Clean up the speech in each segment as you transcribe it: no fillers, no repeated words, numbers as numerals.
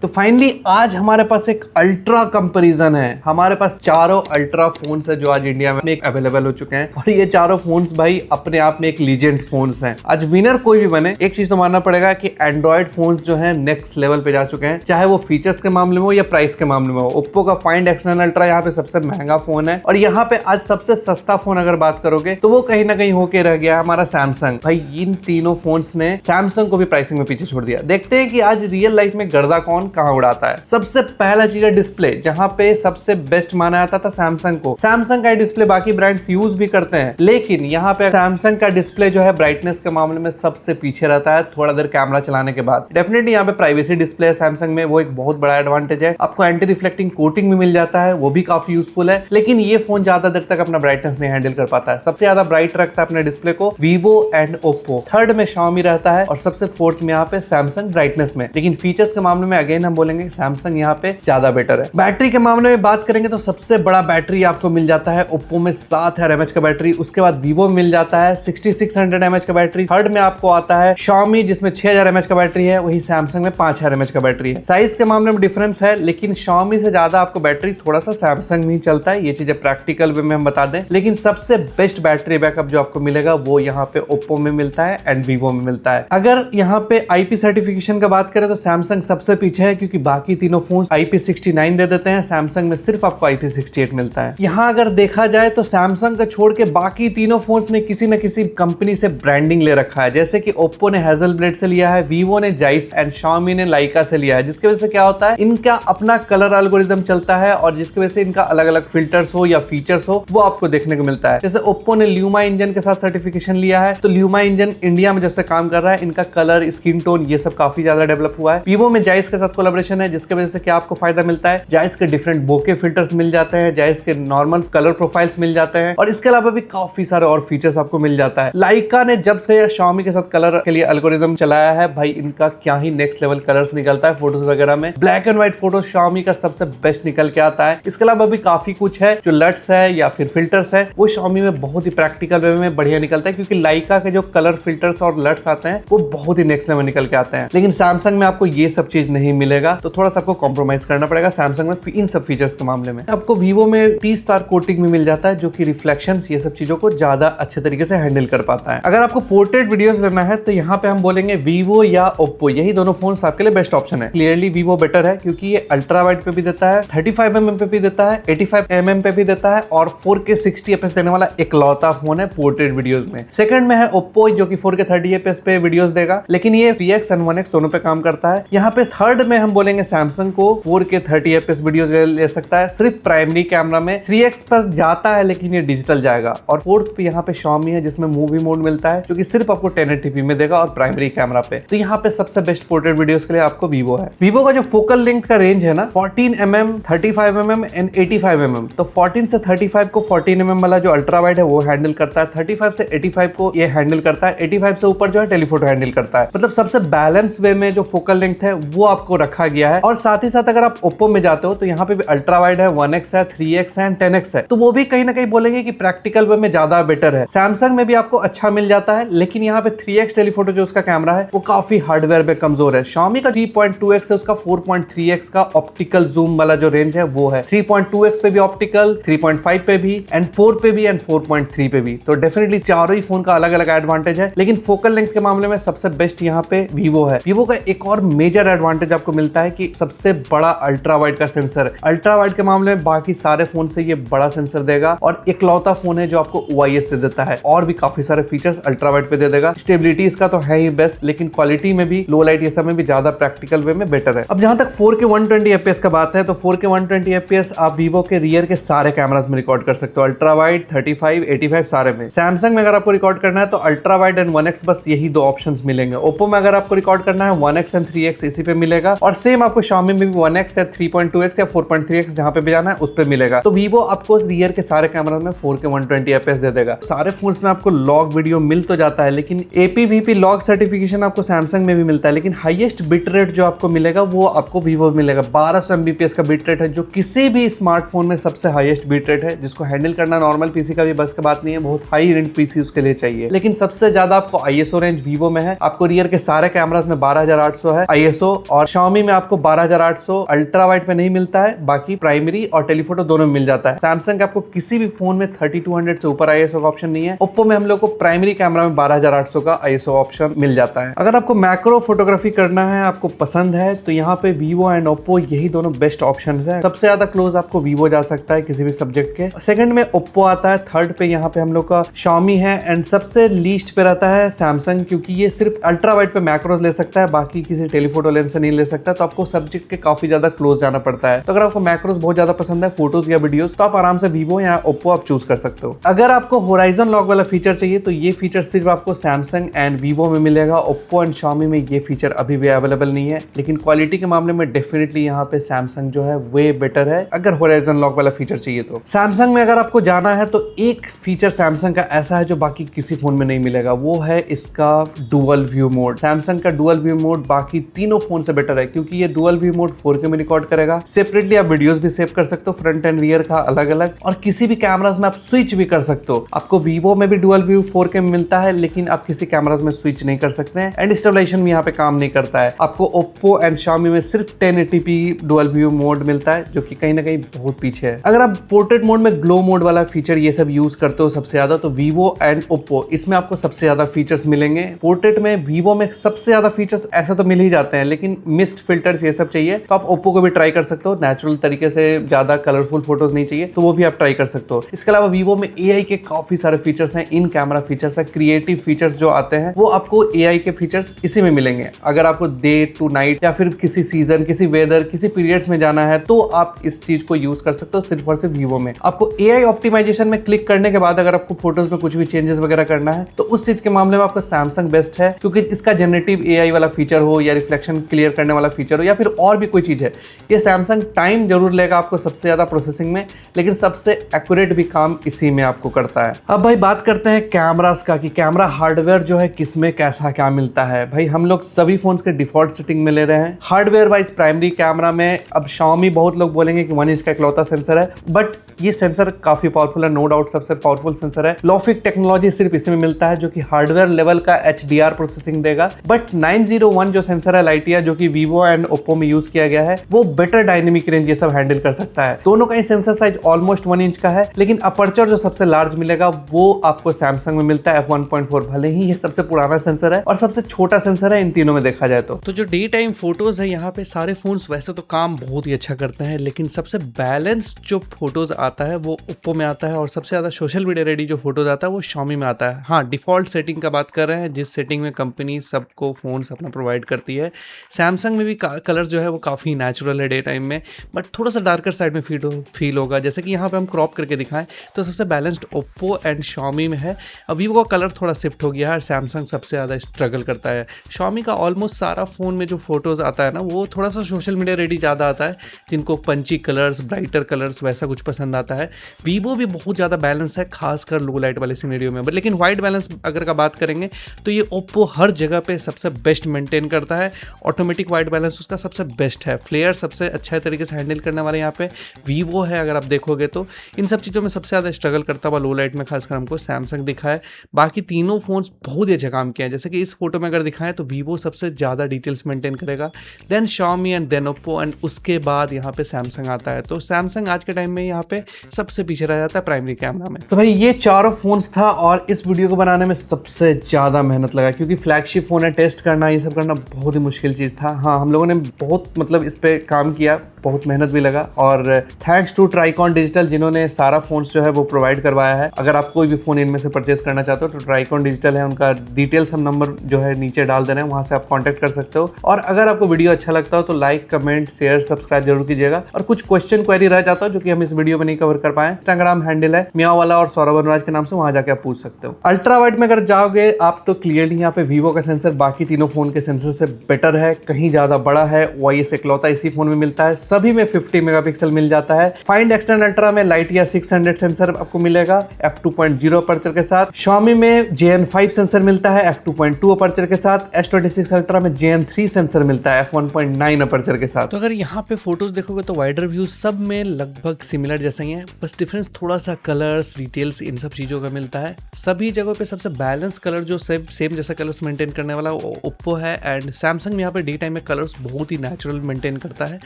तो फाइनली आज हमारे पास एक अल्ट्रा कंपैरिजन है। हमारे पास चारों अल्ट्रा फोन्स है जो आज इंडिया में एक अवेलेबल हो चुके हैं और ये चारों फोन्स भाई अपने आप में एक लीजेंड फोन्स हैं। आज विनर कोई भी बने, एक चीज तो मानना पड़ेगा कि एंड्रॉइड फोन्स जो है नेक्स्ट लेवल पे जा चुके हैं, चाहे वो फीचर्स के मामले में हो या प्राइस के मामले में हो। ओप्पो का फाइंड X9 अल्ट्रा यहाँ पे सबसे महंगा फोन है और यहाँ पे आज सबसे सस्ता फोन अगर बात करोगे तो वो कहीं ना कहीं होके रह गया हमारा सैमसंग। भाई इन तीनों फोन्स ने सैमसंग को भी प्राइसिंग में पीछे छोड़ दिया। देखते हैं कि आज रियल लाइफ में गर्दा कौन कहां उड़ाता है। सबसे पहला चीज है डिस्प्ले, जहां पे सबसे बेस्ट माना जाता था सैमसंग को। सैमसंग का डिस्प्ले बाकी ब्रांड्स यूज भी करते हैं, लेकिन यहाँ पे सैमसंग का डिस्प्ले जो है ब्राइटनेस के मामले में सबसे पीछे रहता है थोड़ा देर कैमरा चलाने के बाद। डेफिनेटली यहाँ पे प्राइवेसी डिस्प्ले है सैमसंग में, वो एक बहुत बड़ा एडवांटेज है। आपको एंटी रिफ्लेक्टिंग कोटिंग भी मिल जाता है, वो भी काफी यूजफुल है, लेकिन ये फोन ज्यादा देर तक अपना ब्राइटनेस नहीं हैंडल कर पाता है। सबसे ज्यादा ब्राइट रखता है अपने डिस्प्ले को वीवो एंड ओप्पो, थर्ड में Xiaomi रहता है और सबसे फोर्थ में यहाँ पे सैमसंग ब्राइटनेस में। लेकिन फीचर्स के मामले में अगेन हम बोलेंगे सैमसंग यहाँ पे ज्यादा बेटर है। बैटरी के मामले में बात करेंगे तो सबसे बड़ा बैटरी आपको मिल जाता है ओप्पो में 7000 mAh का बैटरी, उसके बाद वीवो मिल जाता है 6600 mAh का बैटरी, थर्ड में आपको आता है Xiaomi जिसमें 6000 mAh का बैटरी है, वही सैमसंग में 5000 mAh का बैटरी है। साइज के मामले में डिफरेंस है, लेकिन Xiaomi से ज्यादा आपको बैटरी थोड़ा सा सैमसंग में ही चलता है। ये चीजें प्रैक्टिकल वे में हम बता दें, लेकिन सबसे बेस्ट बैटरी बैकअप जो आपको मिलेगा वो यहाँ पे ओप्पो में मिलता है एंड वीवो में मिलता है। अगर यहाँ पे IP सर्टिफिकेशन का बात करें तो सैमसंग सबसे पीछे है, क्योंकि बाकी तीनों फोन IP69 दे देते हैं, सैमसंग में सिर्फ आपको IP68 मिलता है। यहाँ अगर देखा जाए तो सैमसंग को छोड़ के बाकी तीनों फोन्स ने किसी न किसी कंपनी से ब्रांडिंग ले रखा है। जैसे कि ओप्पो ने हेजलब्लेड से लिया है, वीवो ने जाइस एंड Xiaomi ने लाइका से लिया है, जिसकी वजह से क्या होता है इनका अपना कलर एल्गोरिदम चलता है और जिसकी वजह से इनका अलग अलग फिल्टर्स हो या फीचर्स हो वो आपको देखने को मिलता है। जैसे ओप्पो ने ल्यूमा इंजन के साथ सर्टिफिकेशन लिया है, तो ल्यूमा इंजन इंडिया में जब से काम कर रहा है, इनका कलर, स्किन टोन ये सब काफी ज्यादा डेवलप हुआ है। वीवो में जाइस के साथ कोलैबोरेशन है, जिसकी वजह से क्या आपको फायदा मिलता है, जाइस के डिफरेंट बोके फिल्टर्स मिल जाते हैं, जाइस के नॉर्मल कलर प्रोफाइल्स मिल जाते हैं और इसके अलावा भी काफी सारे और फीचर्स आपको मिल जाता है। लाइका ने जब से Xiaomi के साथ कलर के लिए एल्गोरिदम चलाया है, भाई इनका क्या ही नेक्स्ट लेवल कलर्स निकलता है फोटोज वगैरह में। Black and white photo Xiaomi का सबसे बेस्ट निकल के आता है। इसके अलावा भी काफी कुछ है जो लट्स है या फिर फिल्टर्स है, वो Xiaomi में बहुत ही प्रैक्टिकल वे में बढ़िया निकलता है, क्योंकि लाइका के जो कलर फिल्टर्स और लट्स आते हैं वो बहुत ही नेक्स्ट लेवल निकल के आते हैं। लेकिन सैमसंग में आपको ये सब चीज नहीं मिलेगा, तो थोड़ा सा आपको कॉम्प्रोमाइज करना पड़ेगा सैमसंग में इन सब फीचर्स के मामले में। आपको वीवो में T स्टार कोटिंग में मिल जाता है, जो कि रिफ्लेक्शंस ये सब चीजों को ज्यादा अच्छे तरीके से हैंडल कर पाता है। अगर आपको पोर्ट्रेट वीडियोस लेना है तो यहाँ पे हम बोलेंगे वीवो या ओप्पो, यही दोनों फोन्स आपके लिए बेस्ट ऑप्शन है। क्लियरली वीवो बेटर है, क्योंकि ये अल्ट्रा वाइड पे भी देता है, 35mm पे भी देता है, 85mm पे भी देता है और 4K 60 fps देने वाला इकलौता फोन है पोर्ट्रेट वीडियोस में। सेकंड में है ओप्पो, जो कि 4K 30 fps पे वीडियोस देगा, लेकिन ये 3x एंड 1x दोनों पे काम करता है। यहाँ पे थर्ड में हम बोलेंगे सैमसंग को 4K 30 fps वीडियोस ले सकता है, सिर्फ प्राइमरी कैमरा में 3x पर जाता है, लेकिन ये डिजिटल जाएगा। और फोर्थ पे यहाँ पे Xiaomi है, जिसमें मूवी मोड मिलता है, जो कि सिर्फ आपको 1080p में देगा और प्राइमरी कैमरा पे। तो यहाँ पे सबसे बेस्ट पोर्ट्रेट वीडियोस के लिए आपको वीवो है। वीवो का जो फोकल लेंथ का रेंज है ना 14mm, 35mm एंड 85mm, तो 14 से 35 को 14mm वाला जो अल्ट्रा वाइड है वो हैंडल करता है, 35 से 85 को ये हैंडल करता है, 85 से ऊपर जो है टेलीफोटो हैंडल करता है। मतलब सबसे बैलेंस वे में जो फोकल लेंथ है वो आपको रखा गया है। और साथ ही साथ अगर आप ओप्पो में जाते हो तो यहाँ पे भी अल्ट्रा वाइड है, 1x है, 3x है एंड 10x है, तो वो भी कहीं ना कहीं बोलेंगे कि प्रैक्टिकल वे में ज्यादा बेटर है। सैमसंग में भी आपको अच्छा मिल जाता है, लेकिन यहाँ पे 3x टेलीफोटो जो उसका कैमरा है वो काफी हार्डवेयर पे कमजोर है। Xiaomi का 3.2x है, उसका 4.3x का ऑप्टिकल जूम वाला जो रेंज है वो है, 3.2x पे भी ऑप्टिकल, 3.5 पे भी एंड 4 पे भी एंड 4.3 पे भी। तो डेफिनेटली चारों ही फोन का अलग अलग एडवांटेज है, लेकिन फोकल लेंथ के मामले में सबसे बेस्ट यहाँ पे वीवो है। वीवो का एक और मेजर एडवांटेज आपको मिलता है कि सबसे बड़ा अल्ट्रा वाइड का सेंसर है। अल्ट्रा वाइड के मामले में बाकी सारे फोन से ये बड़ा सेंसर देगा और इकलौता फोन है जो आपको OIS दे देता है, और भी काफी सारे फीचर्स अल्ट्रा वाइड पे दे देगा। स्टेबिलिटी इसका तो है ही बेस्ट, लेकिन क्वालिटी में भी, लो लाइट ये सब में भी ज्यादा प्रैक्टिकल वे में बेटर है। अब जहां तक 4K 120 fps का बात है, तो 4K 120 fps आप वीवो के रियर के सारे कैमरास में रिकॉर्ड कर सकते हो, अल्ट्रा वाइड, 35, 85 सारे में। सैमसंग में अगर आपको रिकॉर्ड करना है तो अल्ट्रा वाइड एंड 1x बस यही दो ऑप्शंस मिलेंगे। ओप्पो में अगर आपको रिकॉर्ड करना है 1x एंड 3x इसी पे मिलेगा, और सेम आपको Xiaomi में भी 1x या 3.2x या 4.3x जहां पे भी जाना है उस पे मिलेगा। तो वीवो आपको रियर के सारे कैमरा में 4K 120 fps दे देगा। सारे फोन्स में आपको लॉग वीडियो मिल तो जाता है, लेकिन APVP लॉग सर्टिफिकेशन आपको सैमसंग में भी मिलता है, लेकिन हाईएस्ट बिट रेट जो आपको मिलेगा वो आपको वीवो में मिलेगा। 1200 Mbps का बिट रेट है, जो किसी भी स्मार्टफोन में सबसे हाईएस्ट बिट रेट है, जिसको हैंडल करना नॉर्मल पीसी का भी बस की बात नहीं है, बहुत हाई रेंज पीसी उसके लिए चाहिए। लेकिन सबसे ज्यादा आपको ISO रेंज वीवो में है। आपको रियर के सारे कैमरास में 12800 है ISO, और Xiaomi Xiaomi में आपको 12800 अल्ट्रा वाइड में नहीं मिलता है, बाकी प्राइमरी और टेलीफोटो दोनों में मिल जाता है। सैमसंग आपको किसी भी फोन में 3200 से ऊपर ISO का ऑप्शन नहीं है। ओप्पो में हम लोग को प्राइमरी कैमरा में 12800 का ISO ऑप्शन मिल जाता है। अगर आपको मैक्रो फोटोग्राफी करना है, आपको पसंद है, तो यहाँ पे Vivo एंड Oppo यही दोनों बेस्ट ऑप्शन है। सबसे ज्यादा क्लोज आपको Vivo जा सकता है किसी भी सब्जेक्ट के। सेकंड में Oppo आता है, थर्ड पे यहाँ पे हम लोग का Xiaomi है एंड सबसे लीस्ट पे रहता है Samsung, क्योंकि ये सिर्फ अल्ट्रा वाइड पे मैक्रोस ले सकता है, बाकी किसी टेलीफोटो लेंस से नहीं ले सकता। तो आपको सब्जेक्ट के काफी ज्यादा क्लोज जाना पड़ता है। तो अगर आपको मैक्रोस बहुत ज्यादा पसंद है, फोटोज या वीडियोस, तो आप आराम से Vivo या Oppo आप चूज कर सकते हो। अगर आपको होराइजन लॉक वाला फीचर चाहिए तो ये फीचर सिर्फ आपको Samsung एंड Vivo में मिलेगा। Oppo एंड Xiaomi में ये फीचर अभी भी अवेलेबल नहीं है, लेकिन क्वालिटी के मामले में डेफिनेटली यहाँ पे Samsung जो है वे बेटर है अगर होराइजन लॉक वाला फीचर चाहिए तो। Samsung में अगर आपको जाना है तो एक फीचर Samsung का ऐसा है जो बाकी किसी फोन में नहीं मिलेगा, वो है इसका डुअल व्यू मोड। Samsung का डुअल व्यू मोड बाकी तीनों फोन से बेटर है, क्योंकि ये डुअल व्यू मोड 4K में रिकॉर्ड करेगा। सेपरेटली आप वीडियोस भी सेव कर सकते हो, फ्रंट एंड रियर का अलग अलग, और किसी भी कैमरास में आप स्विच भी कर सकते हो। आपको Vivo में भी डुअल व्यू 4K में मिलता है, लेकिन आप किसी कैमरास में स्विच नहीं कर सकते हैं एंड इंस्टॉलेशन भी यहाँ पे काम नहीं करता है। आपको Oppo एंड Xiaomi में सिर्फ 1080p डुअल व्यू मोड मिलता है, जो कि कहीं ना कहीं बहुत पीछे है। अगर आप पोर्ट्रेट मोड में ग्लो मोड वाला फीचर ये सब यूज करते हो सबसे ज्यादा, तो Vivo एंड Oppo इसमें आपको सबसे ज्यादा फीचर्स मिलेंगे। पोर्ट्रेट में Vivo में सबसे ज्यादा फीचर्स ऐसा तो मिल ही जाते हैं, लेकिन मिस्ट फिल्टर्स ये सब चाहिए तो आप Oppo को भी ट्राई कर सकते हो। नेचुरल तरीके से ज्यादा कलरफुल फोटोज नहीं चाहिए तो वो भी आप ट्राई कर सकते हो। इसके अलावा Vivo में AI के काफी सारे फीचर्स हैं, इन कैमरा फीचर्स है, क्रिएटिव फीचर्स जो आते हैं वो आपको AI के फीचर्स इसी में मिलेंगे। अगर आपको डे टू नाइट या फिर किसी सीजन, किसी वेदर, किसी पीरियड्स में जाना है तो आप इस चीज को यूज कर सकते हो सिर्फ और सिर्फ Vivo में। आपको AI ऑप्टिमाइजेशन में क्लिक करने के बाद अगर आपको फोटोज में कुछ भी चेंजेस वगैरह करना है तो उस चीज के मामले में आपका Samsung बेस्ट है, क्योंकि इसका जनरेटिव AI वाला फीचर हो या रिफ्लेक्शन क्लियर करने वाला फीचर हो या फिर और भी कोई चीज है, ये Samsung टाइम जरूर लेगा आपको सबसे ज्यादा प्रोसेसिंग में, लेकिन सबसे एक्यूरेट भी काम इसी में आपको करता है। अब भाई बात करते हैं कैमरास का, कि कैमरा हार्डवेयर जो है किसमें कैसा क्या मिलता है। भाई हम लोग सभी फोन्स के डिफॉल्ट सेटिंग में ले रहे हैं। हार्डवेयर वाइज प्राइमरी कैमरा में अब Xiaomi बहुत लोग बोलेंगे कि 1 इंच का इकलौता सेंसर है, बट ये सेंसर काफी पावरफुल है, नो डाउट सबसे पावरफुल सेंसर है। लॉफिक टेक्नोलॉजी सिर्फ इसी में मिलता है, जो कि हार्डवेयर लेवल का HDR प्रोसेसिंग देगा। बट 901 जो सेंसर है लाइटिया, जो कि Vivo एंड Oppo में यूज किया गया है, वो बेटर डायनेमिक रेंज ये सब हैंडल कर सकता है। दोनों का ही सेंसर साइज ऑलमोस्ट 1 इंच का है, लेकिन अपर्चर जो सबसे लार्ज मिलेगा वो आपको Samsung में मिलता है f1.4। भले ही ये सबसे पुराना सेंसर है और सबसे छोटा सेंसर है इन तीनों में देखा जाए तो जो डे टाइम फोटोज है यहाँ पे सारे फोन्स वैसे तो काम बहुत ही अच्छा करते हैं, लेकिन सबसे बैलेंस्ड जो फोटोज आता है वो Oppo में आता है, और सबसे ज्यादा सोशल मीडिया रेडी जो फोटोज आता है वो Xiaomi में आता है। हाँ, डिफॉल्ट सेटिंग का बात कर रहे हैं, जिस सेटिंग में कंपनी सबको फोन्स अपना प्रोवाइड करती है। Samsung में भी कलर जो है वो काफी नेचुरल है डे टाइम में, बट थोड़ा सा डार्कर साइड में फील होगा। जैसे कि यहाँ पे हम क्रॉप करके दिखाएं तो सबसे बैलेंस्ड Oppo एंड Xiaomi में है। अब Vivo का कलर थोड़ा शिफ्ट हो गया है, Samsung सबसे ज्यादा स्ट्रगल करता है। Xiaomi का ऑलमोस्ट सारा फोन में जो फोटोज आता है ना, वो थोड़ा सा सोशल मीडिया रेडी ज्यादा आता है, जिनको पंची कलर्स, ब्राइटर कलर्स वैसा कुछ पसंद आता है। Vivo भी बहुत ज़्यादा बैलेंस है, खासकर लो लाइट वाले सिनेरियो में। बट लेकिन वाइट बैलेंस अगर का बात करेंगे तो ये Oppo हर जगह पे सबसे बेस्ट मेंटेन करता है। ऑटोमेटिक वाइट बैलेंस उसका सबसे बेस्ट है। फ्लेयर सबसे अच्छे तरीके से हैंडल करने वाले यहाँ पे Vivo है। अगर आप देखोगे तो इन सब चीज़ों में सबसे ज़्यादा स्ट्रगल करता हुआ लो लाइट में खासकर हमको Samsung दिखा है। बाकी तीनों फोन्स बहुत ही अच्छा काम किया है। जैसे कि इस फोटो में अगर दिखाएं तो Vivo सबसे ज़्यादा डिटेल्स मेंटेन करेगा, then Xiaomi and then Oppo, and उसके बाद यहाँ पे Samsung आता है। तो Samsung आज के टाइम में यहाँ पे सबसे पीछे रह जाता है प्राइमरी कैमरा में। तो भाई ये चारों फोन्स था, और इस वीडियो को बनाने में सबसे ज्यादा मेहनत लगा, क्योंकि फ्लैगशिप फोन है, टेस्ट करना ये सब करना बहुत ही मुश्किल चीज था। हाँ, हम लोगों ने बहुत इस पे काम किया, बहुत मेहनत भी लगा, और थैंक्स टू ट्राइकॉन डिजिटल जिन्होंने सारा फोन्स जो है वो प्रोवाइड करवाया है। अगर आप कोई भी फोन इनमें से परचेस करना चाहते हो तो ट्राइकॉन डिजिटल है, उनका डिटेल्स हम नंबर जो है नीचे डाल दे रहे हैं, वहां से आप कांटेक्ट कर सकते हो। और अगर आपको वीडियो अच्छा लगता हो तो लाइक, कमेंट, शेयर, सब्सक्राइब जरूर कीजिएगा। और कुछ क्वेश्चन क्वेरी रह जाता हो जो कि हम इस वीडियो में नहीं कवर कर पाए, इंस्टाग्राम हैंडल है मियाँ वाला और सौरभ अनुराज के नाम से, वहां जाके आप पूछ सकते हो। अल्ट्रा वाइड में अगर जाओगे आप तो क्लियरली यहाँ पे Vivo का सेंसर बाकी तीनों फोन के सेंसर से बेटर है, कहीं ज्यादा बड़ा है। OIS इकलौता इसी फोन में मिलता है, सभी में 50 मेगापिक्सल मिल जाता है। फाइंड एक्सटर्नल अल्ट्रा में लाइटिया 600 सेंसर आपको मिलेगा f2.0 अपर्चर के साथ। Xiaomi में JN5 सेंसर मिलता है f2.2 अपर्चर के साथ। S26 अल्ट्रा में JN3 सेंसर मिलता है f1.9 अपर्चर के साथ। तो अगर यहाँ पे फोटोज देखोगे तो वाइडर व्यू सब में लगभग सिमिलर जैसे ही है, बस डिफरेंस थोड़ा सा कलर्स, डिटेल्स, इन सब चीजों का मिलता है। सभी जगहों पे सबसे बैलेंस कलर जो सेम जैसा कलर्स मेंटेन करने वाला Oppo है, एंड Samsung में यहाँ पे डे टाइम में कलर्स बहुत ही नेचुरल मेंटेन करता है।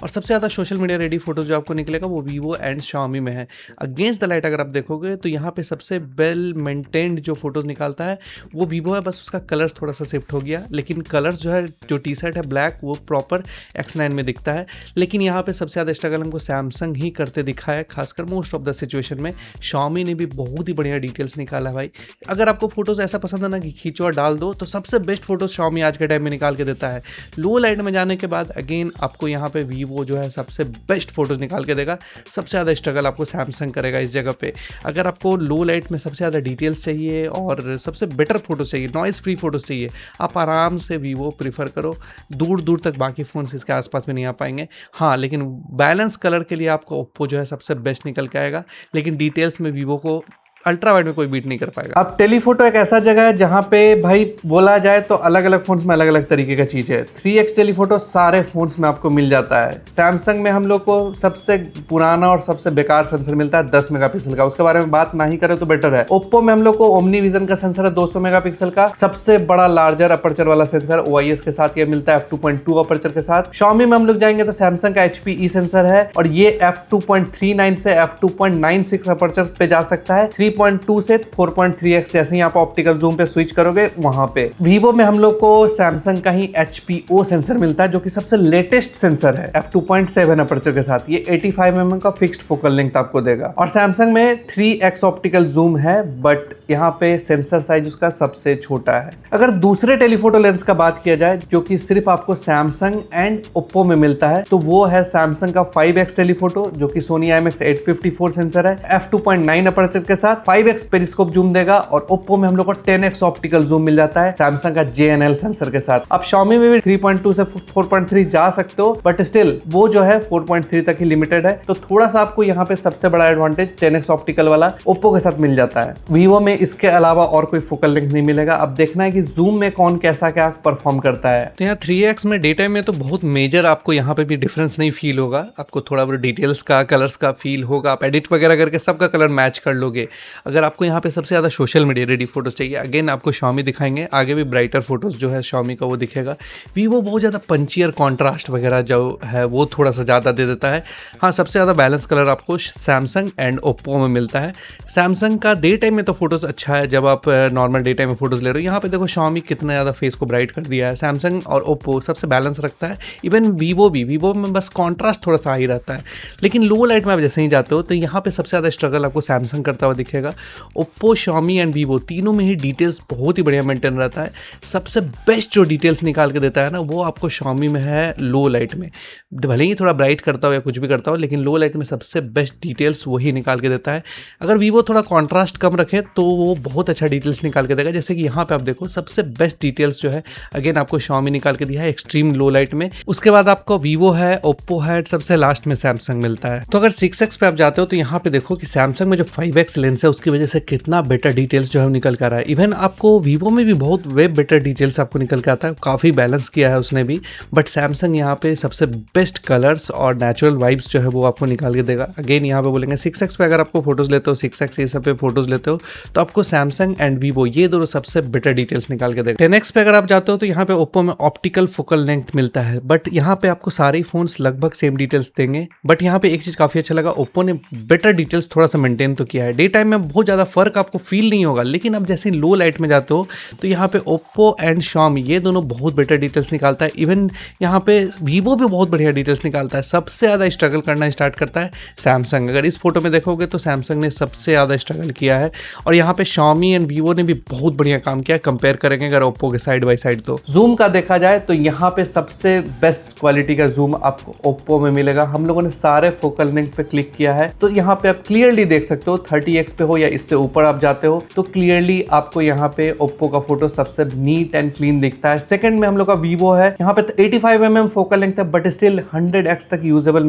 और सबसे ज़्यादा सोशल मीडिया रेडी फोटो जो आपको निकलेगा वो वीवो एंड Xiaomi में है। अगेंस्ट द लाइट अगर आप देखोगे तो यहाँ पे सबसे वेल मेंटेन्ड जो फोटोज़ निकालता है वो वीवो है, बस उसका कलर्स थोड़ा सा शिफ्ट हो गया, लेकिन कलर्स जो है जो टी शर्ट है ब्लैक वो प्रॉपर X9 में दिखता है। लेकिन यहाँ पे सबसे ज़्यादा स्ट्रगल हमको सैमसंग ही करते दिखा है, खासकर मोस्ट ऑफ द सिचुएशन में। Xiaomi ने भी बहुत ही बढ़िया डिटेल्स निकाला है भाई। अगर आपको फोटोज़ ऐसा पसंद है ना कि खींचो और डाल दो, तो सबसे बेस्ट फोटोज Xiaomi आज के टाइम में निकाल के देता है। लो लाइट में जाने के बाद अगेन आपको यहाँ पे वीवो जो है सबसे बेस्ट फोटोज निकाल के देगा। सबसे ज़्यादा स्ट्रगल आपको सैमसंग करेगा इस जगह पे। अगर आपको लो लाइट में सबसे ज़्यादा डिटेल्स चाहिए और सबसे बेटर फोटोज चाहिए, नॉइस फ्री फोटोज चाहिए, आप आराम से वीवो प्रीफर करो। दूर दूर तक बाकी फ़ोन्स इसके आसपास में नहीं आ पाएंगे। हाँ, लेकिन बैलेंस कलर के लिए आपको ओप्पो जो है सबसे बेस्ट निकल के आएगा, लेकिन डिटेल्स में वीवो को अल्ट्रा वाइड में कोई बीट नहीं कर पाएगा। अब टेलीफोटो एक ऐसा जगह है जहां पे भाई बोला जाए तो अलग अलग फोन्स में अलग अलग तरीके का चीज है। 3x टेलीफोटो सारे फोन्स में आपको मिल जाता है। सैमसंग में हम लोग को सबसे पुराना और सबसे बेकार सेंसर मिलता है 10 मेगापिक्सल का, उसके बारे में बात नहीं करें तो बेटर है। ओप्पो में हम लोग को ओमनी विजन का सेंसर है 200 मेगापिक्सल का, सबसे बड़ा लार्जर अपर्चर वाला सेंसर OIS के साथ ये मिलता है f2.2 अपर्चर के साथ। Xiaomi में हम लोग जाएंगे तो सैमसंग का HPE सेंसर है और ये f2.39 से f2.96 अपर्चर पे जा सकता है। 3.2 से 4.3x जैसे ही आप ऑप्टिकल जूम पे स्विच करोगे वहां पे। वीवो में हम लोग को सैमसंग का ही HPO सेंसर मिलता है जो कि सबसे लेटेस्ट सेंसर है f2.7 अपर्चर के साथ। ये 85 mm का फिक्स्ड फोकल लेंथ आपको देगा। और सैमसंग में 3x ऑप्टिकल जूम है, बट यहाँ पे सेंसर साइज उसका सबसे छोटा है। अगर दूसरे टेलीफोटो लेंस का बात किया जाए जो कि सिर्फ आपको सैमसंग एंड ओप्पो में मिलता है, तो वो है सैमसंग का 5x टेलीफोटो जो कि सोनी IMX854 सेंसर है f2.9 अपर्चर के साथ। 5x पेरिस्कोप जूम देगा और ओप्पो में हम लोग को 10x ऑप्टिकल जूम मिल जाता है सैमसंग का JNL सेंसर के साथ। अब Xiaomi में भी 3.2 से 4.3 जा सकते हो, बट स्टिल वो जो है 4.3 तक ही लिमिटेड है। तो थोड़ा सा आपको यहाँ पे सबसे बड़ा एडवांटेज 10x ऑप्टिकल वाला ओप्पो के साथ मिल जाता है। वीवो में इसके अलावा और कोई फोकल लेंथ नहीं मिलेगा। अब देखना है कि जूम में कौन कैसा क्या परफॉर्म करता है। तो यहाँ 3x में डे टाइम में तो बहुत मेजर आपको यहाँ पे भी डिफरेंस नहीं फील होगा। आपको थोड़ा बहुत डिटेल्स का, कलर्स का फील होगा। आप एडिट वगैरह करके सबका कलर मैच कर लोगे। अगर आपको यहाँ पे सबसे ज़्यादा सोशल मीडिया रेडी फोटोज चाहिए, अगेन आपको Xiaomi दिखाएंगे। आगे भी ब्राइटर फोटोज जो है Xiaomi का वो दिखेगा। वीवो बहुत ज़्यादा पंचियर कॉन्ट्रास्ट वगैरह जो है वो थोड़ा सा ज़्यादा दे देता है। हाँ, सबसे ज़्यादा बैलेंस कलर आपको सैमसंग एंड ओप्पो में मिलता है। सैमसंग का डे टाइम में तो फोटोज़ अच्छा है जब आप नॉर्मल डे टाइम में फोटोज़ ले रहे हो। यहाँ पे देखो Xiaomi कितना ज़्यादा फेस को ब्राइट कर दिया है। सैमसंग और ओप्पो सबसे बैलेंस रखता है। इवन वीवो में बस कॉन्ट्रास्ट थोड़ा सा हाई रहता है। लेकिन लो लाइट में आप जैसे ही जाते हो तो यहाँ पे सबसे ज़्यादा स्ट्रगल आपको सैमसंग करता हुआ दिखेगा। ओप्पो, Xiaomi एंड वीवो तीनों में ही डिटेल्स बहुत ही बढ़िया मेंटेन रहता है। सबसे बेस्ट जो डिटेल्स निकाल के देता है ना वो आपको Xiaomi में है लो लाइट में। भले ही थोड़ा ब्राइट करता हो या कुछ भी करता हो, लेकिन लो लाइट में सबसे बेस्ट डिटेल्स वही निकाल के देता है। अगर वीवो थोड़ा कॉन्ट्रास्ट कम रखे तो वो बहुत अच्छा डिटेल्स निकाल के देगा। जैसे कि यहाँ पे आप देखो सबसे बेस्ट डिटेल्स जो है अगेन आपको Xiaomi निकाल के दिया है एक्सट्रीम लो लाइट में। उसके बाद आपको वीवो है, ओप्पो है, सबसे लास्ट में सैमसंग मिलता है। तो अगर 6x पे आप जाते हो तो यहाँ पे देखो कि सैमसंग में जो 5x लेंस है उसकी वजह से कितना बेटर डिटेल्स जो है निकल कर रहा है। इवन आपको वीवो में भी बहुत वे बेटर डिटेल्स आपको निकल के आता है। काफ़ी बैलेंस किया है उसने भी, बट सैमसंग यहाँ पे सबसे बेस्ट कलर्स और नेचुरल वाइब्स जो है वो आपको निकाल के देगा। अगेन यहाँ पे बोलेंगे 6x पे अगर आपको फोटोज लेते हो, 6x ये सब पे फोटोज लेते हो तो आपको सैमसंग एंड वीवो ये दोनों सबसे बेटर डिटेल्स निकाल के देगा। 10x पे अगर आप जाते हो तो यहाँ पे ओप्पो में ऑप्टिकल फोकल लेंथ मिलता है, बट यहाँ पे आपको सारे फोन्स लगभग सेम डिटेल्स देंगे। बट यहाँ पे एक चीज काफी अच्छा लगा, ओप्पो ने बेटर डिटेल्स थोड़ा सा मेंटेन तो किया है। डे टाइम में बहुत ज्यादा फर्क आपको फील नहीं होगा, लेकिन अब जैसे लो लाइट में जाते हो तो यहाँ पे ओप्पो एंड Xiaomi ये दोनों बहुत बेटर डिटेल्स निकालता है। इवन यहाँ पे वीवो भी बहुत बढ़िया डिटेल्स निकालता है। सबसे ज़्यादा स्ट्रगल करना स्टार्ट करता है सैमसंग। अगर इस फोटो में देखोगे तो सैमसंग ने सबसे ज़्यादा स्ट्रगल किया है और यहाँ पे Xiaomi एंड वीवो ने भी बहुत बढ़िया काम किया है कंपेयर करेंगे अगर ओप्पो के साइड बाई साइड। तो जूम का देखा जाए तो यहाँ पे सबसे बेस्ट क्वालिटी का जूम आपको ओप्पो में मिलेगा। हम लोगों ने सारे फोकल लेंथ पे क्लिक किया है तो यहाँ पे आप क्लियरली देख सकते हो 30x पे हो या इससे ऊपर आप जाते हो तो क्लियरली आपको यहाँ पे ओप्पो का फोटो सबसे नीट एंड क्लीन दिखता है। सेकंड में हम लोग का वीवो है, यहाँ पे 85 mm फोकल लेंथ है बट स्टिल 100x तक यूजेबल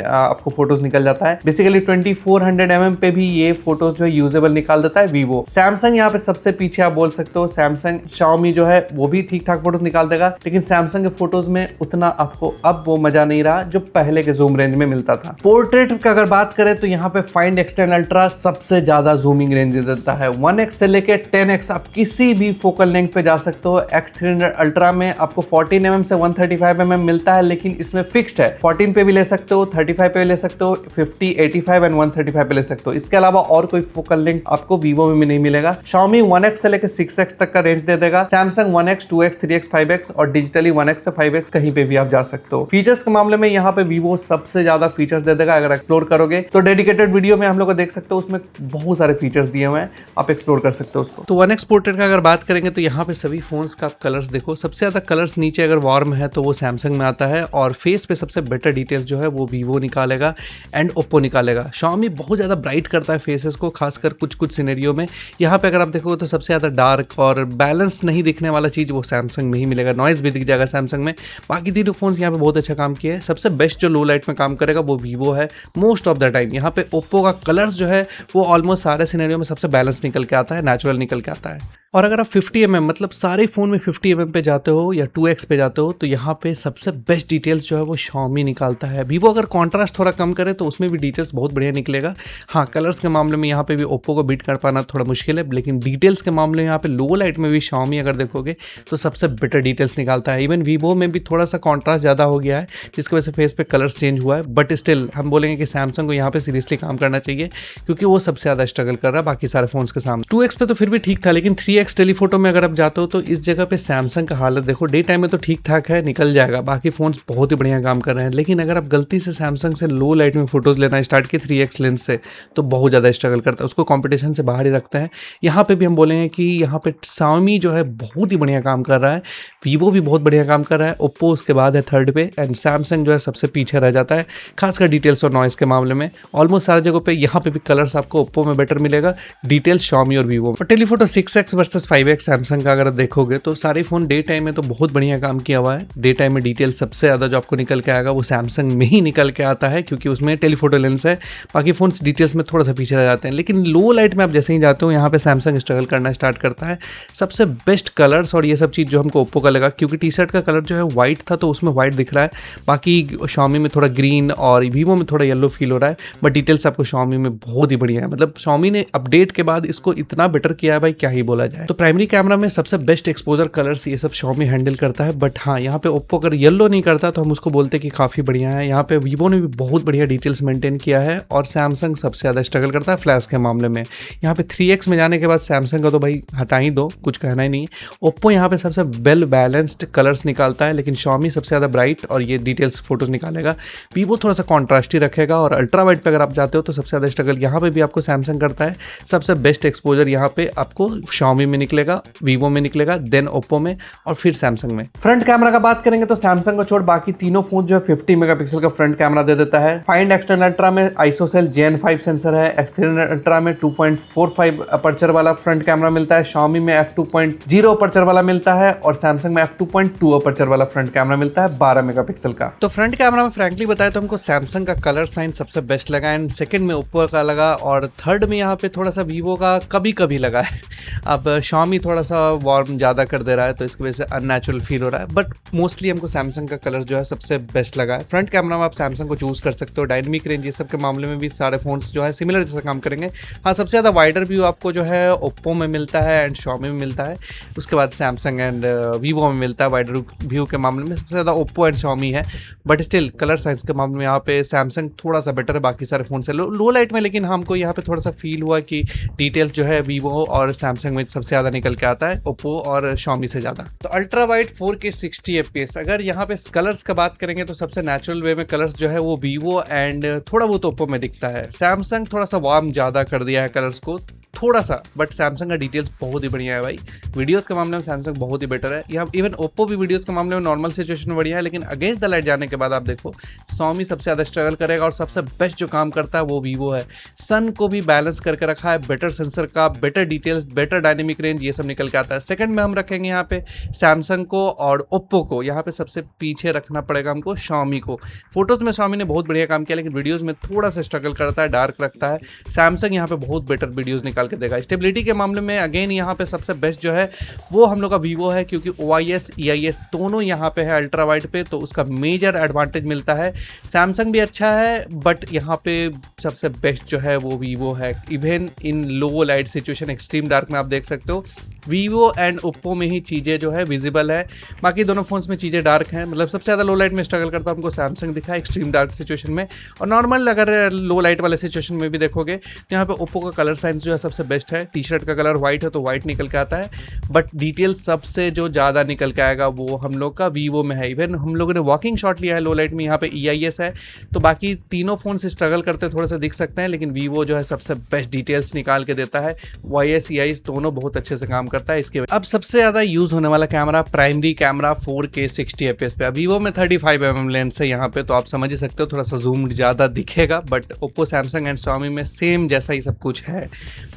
आपको फोटोज निकल जाता है। बेसिकली 2400 mm पे भी ये फोटोज जो है यूजेबल निकाल देता है वीवो। सैमसंग यहाँ पे सबसे पीछे आप बोल सकते हो। सैमसंग, Xiaomi जो है वो भी ठीक ठाक फोटोज निकाल देगा, लेकिन सैमसंग के फोटोज में उतना आपको अब वो मजा नहीं रहा जो पहले के जूम रेंज में मिलता था। पोर्ट्रेट का अगर बात करें तो यहाँ पे फाइंड एक्सटेंड अल्ट्रा सबसे ज्यादा ज्यादा जूमिंग रेंज दे देता है। 1x से लेके 10x आप किसी भी फोकल लेंथ पे जा सकते हो। X300 अल्ट्रा में आपको 14mm से 135mm मिलता है, लेकिन इसमें फिक्स्ड है, 14 पे भी ले सकते हो, 35 पे ले सकते हो, 50, 85 एंड 135 पे ले सकते हो। इसके अलावा और कोई फोकल लेंथ आपको वीवो में नहीं मिलेगा। Xiaomi 1x से लेके 6x तक का रेंज दे देगा। Samsung 1x, 2x, 3x, 5x और डिजिटली 1x से 5x कहीं पे भी आप जा सकते हो। फीचर्स के मामले में यहाँ पे वीवो सबसे ज्यादा फीचर्स दे देगा। अगर एक्सप्लोर करोगे तो डेडिकेटेड वीडियो में हम लोग को देख सकते हो, उसमें बहुत सारे फीचर्स दिए हुए हैं, आप एक्सप्लोर कर सकते हो उसको। तो 1x पोर्ट्रेट का अगर बात करेंगे तो यहाँ पे सभी फोन्स का आप कलर्स देखो, सबसे ज्यादा कलर्स नीचे अगर वार्म है तो वो सैमसंग में आता है, और फेस पे सबसे बेटर डिटेल्स जो है वो वीवो निकालेगा एंड ओप्पो निकालेगा। Xiaomi बहुत ज्यादा ब्राइट करता है फेसेस को, खासकर कुछ कुछ सिनेरियो में। यहाँ पे अगर आप देखोगे तो सबसे ज्यादा डार्क और बैलेंस नहीं दिखने वाला चीज वो सैमसंग में ही मिलेगा। नॉइज भी दिख जाएगा सैमसंग में। बाकी तीनों फोन्स यहाँ पे बहुत अच्छा काम किया है। सबसे बेस्ट जो लो लाइट में काम करेगा वो वीवो है मोस्ट ऑफ द टाइम। यहाँ पे ओप्पो का कलर्स जो है वो ऑलमोस्ट सारे सिनेरियो में सबसे बैलेंस निकल के आता है, नेचुरल निकल के आता है। और अगर आप 50mm मतलब सारे फ़ोन में 50mm पे जाते हो या 2x पे जाते हो तो यहाँ पे सबसे बेस्ट डिटेल्स जो है वो Xiaomi निकालता है। वीवो अगर कॉन्ट्रास्ट थोड़ा कम करे तो उसमें भी डिटेल्स बहुत बढ़िया निकलेगा। हाँ, कलर्स के मामले में यहाँ पे भी ओप्पो को बीट कर पाना थोड़ा मुश्किल है, लेकिन डिटेल्स के मामले में यहाँ पे लो लाइट में भी Xiaomi अगर देखोगे तो सबसे बेटर डिटेल्स निकालता है। इवन वीवो में भी थोड़ा सा कॉन्ट्रास्ट ज़्यादा हो गया है जिसकी वजह से फेस पे कलर्स चेंज हुआ है, बट स्टिल हम बोलेंगे कि सैमसंग को यहाँ पे सीरियसली काम करना चाहिए क्योंकि वो सबसे ज़्यादा स्ट्रगल कर रहा है बाकी सारे फोन्स के सामने। 2x पे तो फिर भी ठीक था, लेकिन 3x टेलीफोटो में अगर आप जाते हो तो इस जगह पे सैमसंग का हालत देखो। डे टाइम में तो ठीक ठाक है, निकल जाएगा, बाकी फोन्स बहुत ही बढ़िया काम कर रहे हैं, लेकिन अगर आप गलती से सैमसंग से लो लाइट में फोटोज लेना स्टार्ट किए 3x लेंस से तो बहुत ज़्यादा स्ट्रगल करता है, उसको कंपटीशन से बाहर ही रखते हैं। यहाँ पे भी हम बोलेंगे कि यहाँ पे Xiaomi जो है बहुत ही बढ़िया काम कर रहा है, वीवो भी बहुत बढ़िया काम कर रहा है, ओप्पो उसके बाद है थर्ड पे, एंड सैमसंग जो है सबसे पीछे रह जाता है खासकर डिटेल्स और नॉइस के मामले में। ऑलमोस्ट सारी जगहों पे यहाँ पे भी कलर्स आपको ओप्पो में बेटर मिलेगा, डिटेल्स Xiaomi और वीवो में। और telephoto 6x versus 5x Samsung का अगर देखोगे तो सारे फोन डे टाइम में तो बहुत बढ़िया काम किया हुआ है। डे टाइम में डिटेल सबसे ज़्यादा जो आपको निकल के आएगा वो सैमसंग में ही निकल के आता है क्योंकि उसमें टेलीफोटो लेंस है। बाकी फोन्स डिटेल्स में थोड़ा सा पीछे रह जाते हैं, लेकिन लो लाइट में आप जैसे ही जाते हो यहाँ पे सैमसंग स्ट्रगल करना स्टार्ट करता है। सबसे बेस्ट कलर्स और ये सब चीज़ जो हमको ओप्पो का लगा, क्योंकि टी शर्ट का कलर जो है व्हाइट था तो उसमें व्हाइट दिख रहा है, बाकी Xiaomi में थोड़ा ग्रीन और वीवो में थोड़ा येलो फील हो रहा है, बट डिटेल्स आपको Xiaomi में बहुत ही बढ़िया है। मतलब Xiaomi ने अपडेट के बाद इसको इतना बेटर किया है भाई, क्या ही बोला जाए। तो प्राइमरी कैमरा में सबसे बेस्ट एक्सपोजर कलर्स ये सब Xiaomi हैंडल करता है, बट हाँ यहाँ पे ओप्पो अगर येलो नहीं करता तो हम उसको बोलते कि काफ़ी बढ़िया है। यहाँ पे वीवो ने भी बहुत बढ़िया डिटेल्स मेंटेन किया है और सैमसंग सबसे ज़्यादा स्ट्रगल करता है फ्लैश के मामले में। यहाँ पे 3x में जाने के बाद सैमसंग का तो भाई हटा ही दो, कुछ कहना ही नहीं। ओप्पो यहाँ पे सबसे वेल बैलेंस्ड कलर्स निकालता है, लेकिन Xiaomi सबसे ज़्यादा ब्राइट और ये डिटेल्स फोटोज निकालेगा। वीवो थोड़ा सा कॉन्ट्रास्टी रखेगा, और अल्ट्रा वाइड पे अगर आप जाते हो तो सबसे ज़्यादा स्ट्रगल यहाँ पे भी आपको सैमसंग करता है। सबसे बेस्ट एक्सपोजर यहाँ पे आपको Xiaomi में निकलेगा, वीवो में निकलेगा, देन ओप्पो में और फिर सैमसंग में। फ्रंट कैमरा का बात करेंगे तो सैमसंग को छोड़ बाकी तीनों फोन जो है 50 मेगापिक्सल का फ्रंट कैमरा दे देता है। फाइंड एक्सटर्नल अल्ट्रा में आइसोसेल JN5 सेंसर है, X300 अल्ट्रा में 2.45 अपर्चर वाला फ्रंट कैमरा मिलता है, Xiaomi में f2.0 अपर्चर वाला मिलता है और सैमसंग में f2.2 अपर्चर वाला फ्रंट कैमरा मिलता है 12 मेगापिक्सल का। तो फ्रंट कैमरा में फ्रैंकली बताए तो हमको सैमसंग का कलर साइन सबसे बेस्ट लगा, एंड सेकंड में ओप्पो का लगा, और थर्ड में यहाँ पे थोड़ा सा वीवो का कभी कभी लगा है। अब Xiaomi थोड़ा सा वार्म ज़्यादा कर दे रहा है तो इसकी वजह से अननेचुरल फील हो रहा है, बट मोस्टली हमको सैमसंग का कलर जो है सबसे बेस्ट लगा है। फ्रंट कैमरा में आप सैमसंग को चूज कर सकते हो, डायनेमिक रेंज ये सब के मामले में भी सारे फोन्स जो है सिमिलर जैसा काम करेंगे। हाँ, सबसे ज़्यादा वाइडर व्यू आपको जो है ओप्पो में मिलता है एंड Xiaomi में मिलता है, उसके बाद सैमसंग एंड वीवो में मिलता है। वाइडर व्यू के मामले में सबसे ज़्यादा ओप्पो एंड Xiaomi है, बट स्टिल कलर साइंस के मामले में यहाँ पे सैमसंग थोड़ा सा बेटर है बाकी सारे फोन से लो लाइट में, लेकिन हमको यहाँ पे थोड़ा सा फील हुआ कि डिटेल जो है वीवो और सैमसंग में सबसे ज़्यादा निकल के आता है ओप्पो और Xiaomi से ज़्यादा। तो अल्ट्रा वाइड 4K 60 FPS, अगर यहाँ पे कलर्स का बात करेंगे तो सबसे नेचुरल वे में कलर्स जो है वो वीवो एंड थोड़ा बहुत ओप्पो में दिखता है। सैमसंग थोड़ा सा वार्म ज़्यादा कर दिया है कलर्स को थोड़ा सा, बट सैमसंग का डिटेल्स बहुत ही बढ़िया है भाई। वीडियोस के मामले में सैमसंग बहुत ही बेटर है। यहाँ इवन ओप्पो भी वीडियोस के मामले में नॉर्मल सिचुएशन में बढ़िया है, लेकिन अगेंस्ट द लाइट जाने के बाद आप देखो Xiaomi सबसे ज़्यादा स्ट्रगल करेगा, और सबसे बेस्ट जो काम करता है वो वीवो है। सन को भी बैलेंस करके रखा है, बेटर सेंसर का, better details, better dynamic range, ये सब निकल के आता है। सेकंड में हम रखेंगे यहाँ पे सैमसंग को और ओप्पो को, यहाँ पे सबसे पीछे रखना पड़ेगा हमको Xiaomi को। फोटोज में Xiaomi ने बहुत बढ़िया काम किया, लेकिन वीडियोज़ में थोड़ा सा स्ट्रगल करता है, डार्क रखता है। सैमसंग यहाँ पे बहुत बेटर वीडियोज़ निकाल निकाल के देगा। स्टेबिलिटी के मामले में अगेन यहाँ पे सबसे बेस्ट जो है वो हम लोग का वीवो है, क्योंकि OIS EIS दोनों यहाँ पे है अल्ट्रा वाइड पे, तो उसका मेजर एडवांटेज मिलता है। सैमसंग भी अच्छा है बट यहाँ पे सबसे बेस्ट जो है वो वीवो है। Even in low light situation, extreme dark में आप देख सकते हो वीवो एंड ओप्पो में ही चीज़ें जो है विजिबल है, बाकी दोनों फोन्स में चीज़ें डार्क हैं। मतलब सबसे ज़्यादा लो लाइट में स्ट्रगल करता हमको सैमसंग दिखा एक्सट्रीम डार्क सिचुएशन में, और नॉर्मल अगर लो लाइट वाले सिचुएशन में भी देखोगे तो यहाँ पे ओप्पो का कलर साइंस जो है सबसे बेस्ट है। टी शर्ट का कलर वाइट है तो वाइट निकल के आता है, बट डिटेल सबसे जो ज़्यादा निकल के आएगा वो हम लोग का वीवो में है। इवन हम लोगों ने वॉकिंग शॉट लिया है लो लाइट में, यहाँ पे EIS है, तो बाकी तीनों फ़ोन से स्ट्रगल करते थोड़ा सा दिख सकते हैं, लेकिन वीवो जो है सबसे बेस्ट डिटेल्स निकाल के देता है। OIS EIS दोनों बहुत अच्छे से काम करता है। इसके अब सबसे ज़्यादा यूज़ होने वाला camera primary camera 4K 60 fps पे, वीवो में 35mm लेंस है यहाँ पे, तो आप समझ ही सकते हो थोड़ा सा जूम ज़्यादा दिखेगा, but Oppo Samsung and Xiaomi में सेम जैसा ही सब कुछ है।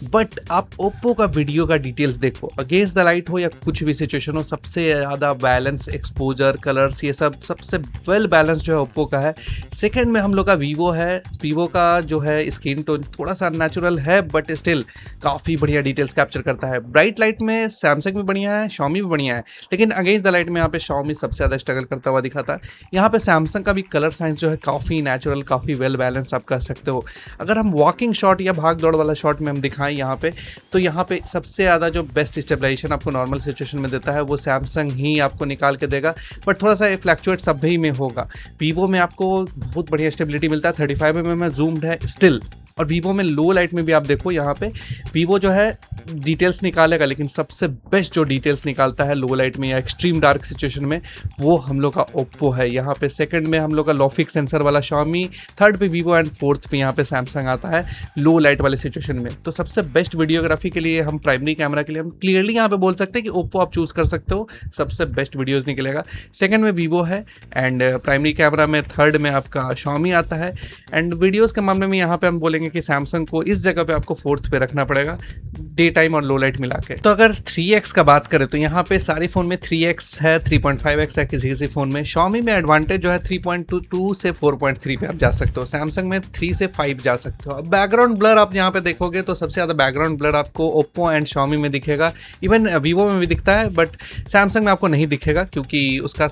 बट आप ओप्पो का वीडियो का डिटेल्स देखो, अगेंस्ट द लाइट हो या कुछ भी सिचुएशन हो, सबसे ज़्यादा बैलेंस, एक्सपोजर, कलर्स, ये सब सबसे वेल बैलेंस जो है ओप्पो का है। सेकेंड में हम लोग का वीवो है। वीवो का जो है स्क्रीन टोन थोड़ा सा नेचुरल है बट स्टिल काफ़ी बढ़िया डिटेल्स कैप्चर करता है। ब्राइट लाइट में सैमसंग भी बढ़िया है, Xiaomi भी बढ़िया है, लेकिन अगेंस्ट द लाइट में यहाँ पे Xiaomi सबसे ज़्यादा स्ट्रगल करता हुआ दिखाता है। यहाँ पे सैमसंग का भी कलर साइंस जो है काफ़ी नेचुरल, काफ़ी वेल बैलेंस आप कह सकते हो। अगर हम वॉकिंग शॉट या भाग दौड़ वाला शॉट में हम दिखाएं यहाँ पे, तो यहाँ पे सबसे ज़्यादा जो बेस्ट स्टेबलाइजेशन आपको नॉर्मल सिचुएशन में देता है वो सैमसंग ही आपको निकाल के देगा, बट थोड़ा सा फ्लैक्चुएट सभी में होगा। वीवो में आपको बहुत बढ़िया स्टेबिलिटी मिलता है, 35mm में जूम्ड है स्टिल, और वीवो में लो लाइट में भी आप देखो यहाँ पे वीवो जो है डिटेल्स निकालेगा, लेकिन सबसे बेस्ट जो डिटेल्स निकालता है लो लाइट में या एक्सट्रीम डार्क सिचुएशन में वो हम लोग का ओप्पो है। यहाँ पे सेकंड में हम लोग का लॉफिक सेंसर वाला Xiaomi, थर्ड पे वीवो एंड फोर्थ पे यहाँ पे सैमसंग आता है लो लाइट वाले सिचुएशन में। तो सबसे बेस्ट वीडियोग्राफी के लिए, हम प्राइमरी कैमरा के लिए हम क्लियरली यहाँ पे बोल सकते हैं कि ओप्पो आप चूज़ कर सकते हो, सबसे बेस्ट वीडियोज़ निकलेगा। सेकेंड में वीवो है एंड प्राइमरी कैमरा में थर्ड में आपका Xiaomi आता है, एंड वीडियोज़ के मामले में यहाँ पे हम बोलेंगे कि सैमसंग को इस जगह पे आपको फोर्थ पे रखना पड़ेगा, डे टाइम और लो लाइट मिला के। तो अगर 3x का बात करें तो यहाँ पे सारे फोन में 3x है, 3.5x है किसी किसी फोन में। Xiaomi में एडवांटेज जो है 3.22 से 4.3 पे आप जा सकते हो, सैमसंग में 3 से 5 जा सकते हो। अब बैकग्राउंड ब्लर आप यहाँ पे देखोगे तो सबसे ज़्यादा बैकग्राउंड ब्लर आपको ओप्पो एंड Xiaomi में दिखेगा, इवन वीवो में भी दिखता है, बट सैमसंग में आपको नहीं दिखेगा क्योंकि उसका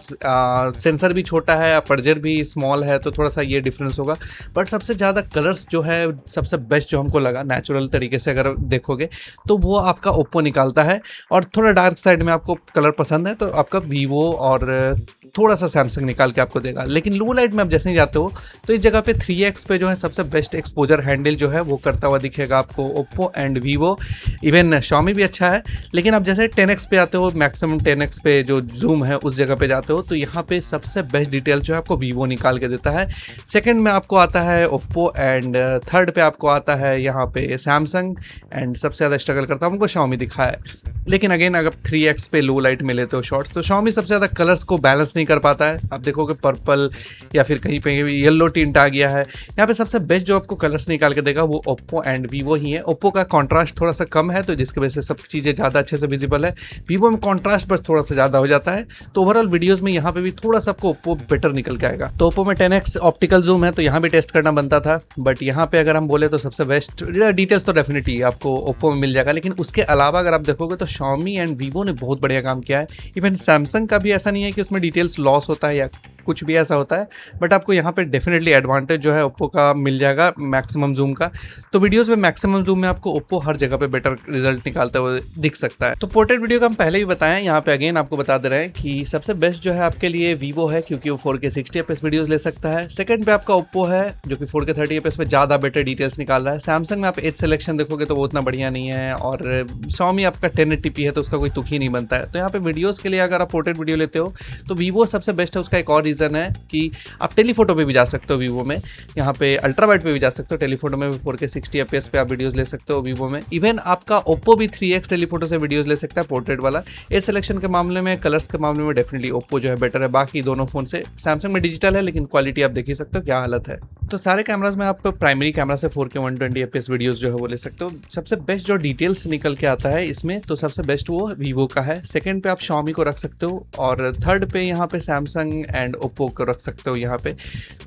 सेंसर भी छोटा है, अपर्चर भी स्मॉल है, तो थोड़ा सा ये डिफरेंस होगा। बट सबसे ज़्यादा कलर्स जो है सबसे बेस्ट जो हमको लगा नेचुरल तरीके से अगर देखोगे तो वो आपका ओप्पो निकालता है, और थोड़ा डार्क साइड में आपको कलर पसंद है तो आपका वीवो और थोड़ा सा सैमसंग निकाल के आपको देगा। लेकिन लो लाइट में आप जैसे ही जाते हो तो इस जगह पे 3x पे जो है सबसे बेस्ट एक्सपोजर हैंडल जो है वो करता हुआ दिखेगा आपको Oppo and Vivo. Even Xiaomi भी अच्छा है, लेकिन आप जैसे 10x पे आते हो, मैक्सिमम 10x पे जो जूम है उस जगह पे जाते हो, तो यहाँ पे सबसे बेस्ट डिटेल जो है आपको वीवो निकाल के देता है। सेकेंड में आपको आता है ओप्पो एंड थर्ड पे आपको आता है यहाँ पे सैमसंग, एंड सबसे ज़्यादा स्ट्रगल करता है हमको Xiaomi दिखा है। लेकिन अगेन अगर 3x पे लो लाइट में लेते हो शॉट्स तो Xiaomi सबसे ज़्यादा कलर्स को बैलेंस नहीं कर पाता है। आप देखोगे पर्पल या फिर कहीं पे येलो टिंट आ गया है। यहाँ पे सबसे बेस्ट जो आपको कलर्स निकाल के देगा वो ओप्पो एंड वीवो ही है। ओप्पो का कॉन्ट्रास्ट थोड़ा सा कम है तो जिसकी वजह से सब चीज़ें ज़्यादा अच्छे से विजिबल है। वीवो में कॉन्ट्रास्ट बस थोड़ा सा ज़्यादा हो जाता है, तो ओवरऑल वीडियोज़ में यहाँ पे भी थोड़ा सा आपको ओप्पो बेटर निकल के आएगा। तो ओप्पो में 10x ऑप्टिकल जूम है तो यहाँ भी टेस्ट करना बनता था, बट यहाँ पे अगर हम बोले तो सबसे बेस्ट डिटेल्स तो डेफिनेटली आपको ओप्पो में मिल जाएगा। लेकिन उसके अलावा अगर आप देखोगे तो Xiaomi एंड वीवो ने बहुत बढ़िया काम किया है। इवन सैमसंग का भी ऐसा नहीं है कि उसमें डिटेल्स लॉस होता है या कुछ भी ऐसा होता है, बट आपको यहाँ पे डेफिनेटली एडवांटेज जो है ओप्पो का मिल जाएगा मैक्सिमम जूम का। तो वीडियोस में मैक्सिमम जूम में आपको ओप्पो हर जगह पे बेटर रिजल्ट निकालते हुए दिख सकता है। तो पोर्ट्रेट वीडियो का हम पहले भी बताएं, यहाँ पे अगेन आपको बता दे रहे हैं कि सबसे बेस्ट जो है आपके लिए वीवो है क्योंकि वो 4K 60 fps वीडियोस ले सकता है। सेकंड पे आपका ओप्पो है जो कि 4K 30 fps पे ज़्यादा बेटर डिटेल्स निकाल रहा है। सैमसंग में आप एज सिलेक्शन देखोगे तो वो उतना बढ़िया नहीं है, और Xiaomi आपका 1080p है तो उसका कोई तुक ही नहीं बनता है। तो यहाँ पे वीडियोज़ के लिए अगर आप पोर्ट्रेट वीडियो लेते हो तो वीवो सबसे बेस्ट है। उसका एक और रीज़न है कि आप टेलीफोटो पे भी जा सकते हो वीवो में, यहाँ पे अल्ट्रा वाइड पे भी जा सकते हो, टेलीफोटो में भी 4K 60 fps पे आप वीडियोस ले सकते हो वीवो में। इवन आपका ओप्पो भी 3x टेलीफोटो से वीडियोस ले सकता है पोर्ट्रेट वाला। एज सिलेक्शन के मामले में, कलर्स के मामले में डेफिनेटली ओप्पो जो है बेटर है बाकी दोनों फोन से। सैमसंग में डिजिटल है लेकिन क्वालिटी आप देख ही सकते हो क्या हालत है। तो सारे कैमराज में आप प्राइमरी कैमरा से 4K 120fps वीडियोस जो है वो ले सकते हो। सबसे बेस्ट जो डिटेल्स निकल के आता है इसमें, तो सबसे बेस्ट वो वीवो का है। सेकंड पे आप Xiaomi को रख सकते हो और थर्ड पे यहाँ पे सैमसंग एंड ओप्पो को रख सकते हो यहाँ पे।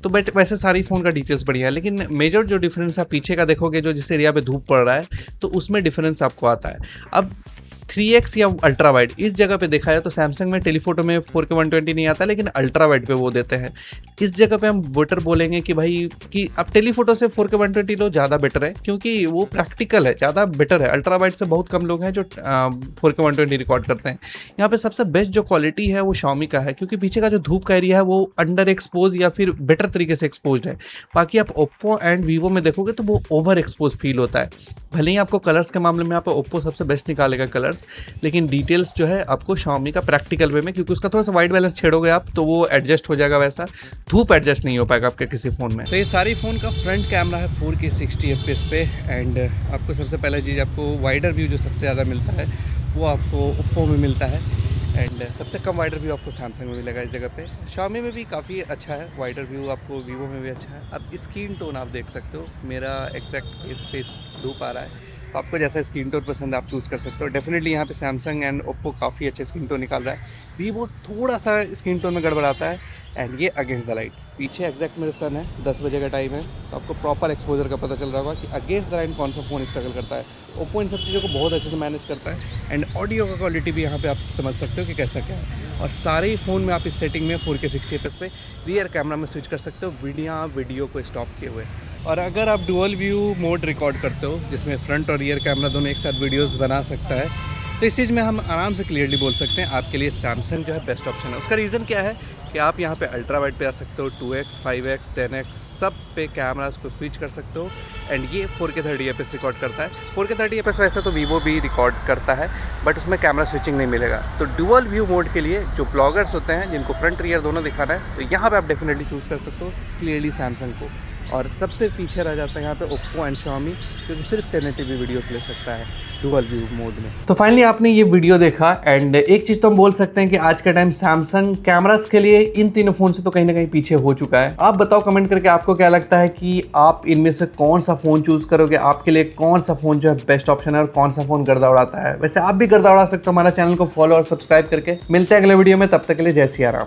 तो बट वैसे सारी फ़ोन का डिटेल्स बढ़िया है, लेकिन मेजर जो डिफरेंस आप पीछे का देखोगे, जो जिस एरिया पे धूप पड़ रहा है तो उसमें डिफरेंस आपको आता है। अब 3x या अल्ट्रा वाइड इस जगह पे देखा जाए तो सैमसंग में टेलीफोटो में 4K 120 नहीं आता, लेकिन अल्ट्रा वाइड पे वो देते हैं। इस जगह पे हम बेटर बोलेंगे कि भाई कि अब टेलीफोटो से 4K 120 लो ज़्यादा बेटर है, क्योंकि वो प्रैक्टिकल है, ज़्यादा बेटर है। अल्ट्रा वाइड से बहुत कम लोग हैं जो 4K 120 रिकॉर्ड करते हैं। यहाँ पे सबसे बेस्ट जो क्वालिटी है वो Xiaomi का है, क्योंकि पीछे का जो धूप का एरिया है वो अंडर एक्सपोज या फिर बेटर तरीके से एक्सपोज है। बाकी आप ओप्पो एंड वीवो में देखोगे तो वो ओवर एक्सपोज फील होता है। भले ही आपको कलर्स के मामले में यहाँ पे ओप्पो सबसे बेस्ट निकालेगा कलर्स, लेकिन डिटेल्स जो है आपको Xiaomi का प्रैक्टिकल वे में, क्योंकि उसका थोड़ा सा वाइट बैलेंस छेड़ोगे आप तो वो एडजस्ट हो जाएगा, वैसा धूप एडजस्ट नहीं हो पाएगा आपके किसी फ़ोन में। तो ये सारी फ़ोन का फ्रंट कैमरा है 4K 60fps पे। एंड आपको सबसे पहला चीज़, आपको वाइडर व्यू जो सबसे ज़्यादा मिलता है वो आपको ओप्पो में मिलता है, एंड सबसे कम वाइडर व्यू आपको सैमसंग में मिलेगा इस जगह पे। Xiaomi में भी काफ़ी अच्छा है वाइडर व्यू, आपको वीवो में भी अच्छा है। अब स्क्रीन टोन आप देख सकते हो, मेरा एग्जैक्ट इस पे धूप आ रहा है, तो आपको जैसा स्क्रीन टोन पसंद है आप चूज़ कर सकते हो। डेफिनेटली यहाँ पे सैमसंग एंड ओप्पो काफ़ी अच्छे स्क्रीन टोन निकाल रहा है। वीवो थोड़ा सा स्क्रीन टोन में गड़बड़ाता है। एंड ये अगेंस्ट द लाइट, पीछे एग्जैक्ट मेरे सन है, 10 बजे का टाइम है, तो आपको प्रॉपर एक्सपोजर का पता चल रहा होगा कि अगेंस्ट द लाइट कौन सा फ़ोन स्ट्रगल करता है। ओप्पो इन सब चीज़ों को बहुत अच्छे से मैनेज करता है। एंड ऑडियो का क्वालिटी भी यहाँ पे आप समझ सकते हो कि कैसा क्या है। और सारे फ़ोन में आप इस सेटिंग में 4K 60fps पे रियर कैमरा में स्विच कर सकते हो बिना वीडियो को स्टॉप किए हुए। और अगर आप डुअल व्यू मोड रिकॉर्ड करते हो जिसमें फ्रंट और रियर कैमरा दोनों एक साथ वीडियोस बना सकता है, तो इस चीज़ में हम आराम से क्लियरली बोल सकते हैं आपके लिए सैमसंग जो है बेस्ट ऑप्शन है। उसका रीज़न क्या है कि आप यहाँ पे अल्ट्रा वाइड पे आ सकते हो, 2x, 5x, 10x सब पे कैमरास को स्विच कर सकते हो। एंड ये 4K 30fps रिकॉर्ड करता है। 4K 30fps वैसे तो वीवो भी रिकॉर्ड करता है, बट उसमें कैमरा स्विचिंग नहीं मिलेगा। तो डुअल व्यू मोड के लिए जो ब्लॉगर्स होते हैं जिनको फ्रंट रियर दोनों दिखाना है, तो यहाँ पे आप डेफिनेटली चूज़ कर सकते हो क्लियरली सैमसंग को। और सबसे पीछे रह जाता है यहाँ पे ओप्पो एंड Xiaomi, क्योंकि सिर्फ 1080p वीडियोस ले सकता है डुअल व्यू मोड में। तो फाइनली आपने ये वीडियो देखा, एंड एक चीज़ तो हम बोल सकते हैं कि आज के टाइम सैमसंग कैमरास के लिए इन तीनों फ़ोन से तो कहीं ना कहीं पीछे हो चुका है। आप बताओ कमेंट करके आपको क्या लगता है कि आप इनमें से कौन सा फ़ोन चूज़ करोगे, आपके लिए कौन सा फ़ोन जो है बेस्ट ऑप्शन है और कौन सा फ़ोन गर्दा उड़ाता है। वैसे आप भी गर्दा उड़ा सकते हो हमारा चैनल को फॉलो और सब्सक्राइब करके। मिलते हैं अगले वीडियो में, तब तक के लिए जय सिया राम।